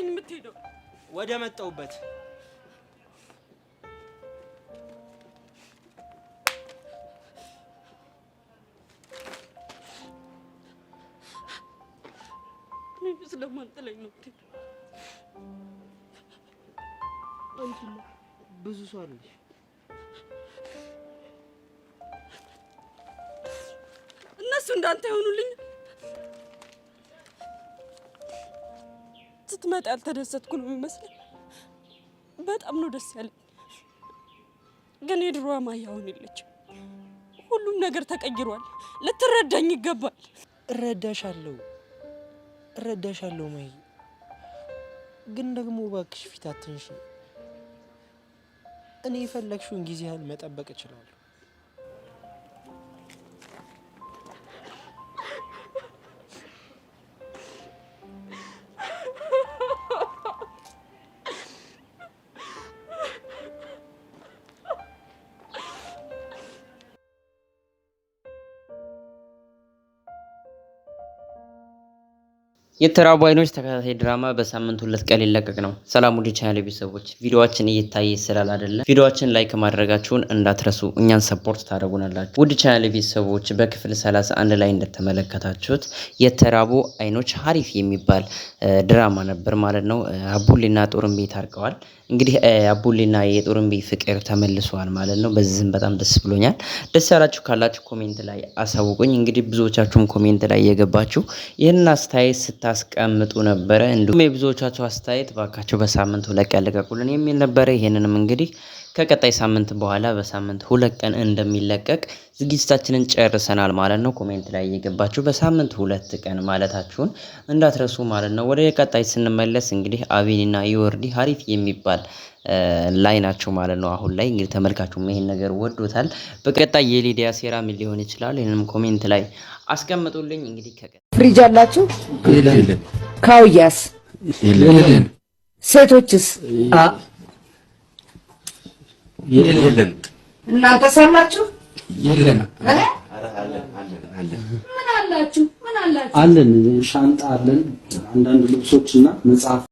ጥለኝ የምትሄደው? ወደ መጣሁበት ስለማን ጥለኝ ነው የምትሄደው? አንቺማ ብዙ ሰው አለሽ። እነሱ እንዳንተ ይሆኑልኝ። ስትመጣ ያልተደሰትኩ ነው የሚመስለኝ። በጣም ነው ደስ ያለኝ። ግን የድሮዋ ማያ አሁን የለችም። ሁሉም ነገር ተቀይሯል። ልትረዳኝ ይገባል። እረዳሻለሁ ማይ። ግን ደግሞ እባክሽ ፊት አትንሽ። እኔ የፈለግሽውን ጊዜ ያህል መጠበቅ እችላለሁ። የተራቡ አይኖች ተከታታይ ድራማ በሳምንት 2 ቀን ሊለቀቅ ነው። ሰላም ውድ ቻናል ቤተሰቦች፣ ቪዲዮአችን እየታየ ስላል አይደለም ቪዲዮአችን ላይክ ማድረጋችሁን እንዳትረሱ፣ እኛን ሰፖርት ታደርጉናላችሁ። ውድ ቻናል ቤተሰቦች በክፍል 31 ላይ እንደተመለከታችሁት የተራቡ አይኖች ሀሪፍ የሚባል ድራማ ነበር ማለት ነው። አቡሌና ጦርንቤ ታርቀዋል። እንግዲህ አቡሌና የጦርንቤ ፍቅር ተመልሷል ማለት ነው። በዚህም በጣም ደስ ብሎኛል። ደስ ያላችሁ ካላችሁ ኮሜንት ላይ አሳውቁኝ። እንግዲህ ብዙዎቻችሁም ኮሜንት ላይ የገባችሁ ይህንን አስተያየት ስታስቀምጡ ነበረ። እንዲሁም የብዙዎቻችሁ አስተያየት ባካችሁ በሳምንት 2 ቀን ልቀቁልን የሚል ነበረ። ይሄንንም እንግዲህ ከቀጣይ ሳምንት በኋላ በሳምንት 2 ቀን እንደሚለቀቅ ዝግጅታችንን ጨርሰናል ማለት ነው። ኮሜንት ላይ የገባችሁ በሳምንት 2 ቀን ማለታችሁን እንዳትረሱ ማለት ነው። ወደ ቀጣይ ስንመለስ እንግዲህ አቤልና ዮርዲ ሀሪፍ የሚባል ላይ ናቸው ማለት ነው። አሁን ላይ እንግዲህ ተመልካቹም ይሄን ነገር ወዶታል። በቀጣይ የሊዲያ ሴራ ምን ሊሆን ይችላል? ይሄንንም ኮሜንት ላይ አስቀምጡልኝ። እንግዲህ ፍሪጅ አላችሁ? ካውያስ ሴቶችስ? የለም። እናንተ ሰላችሁ? የለም። ምን አላችሁ? አለን ሻንጣ አለን፣ አንዳንድ ልብሶችና መጽሐፍ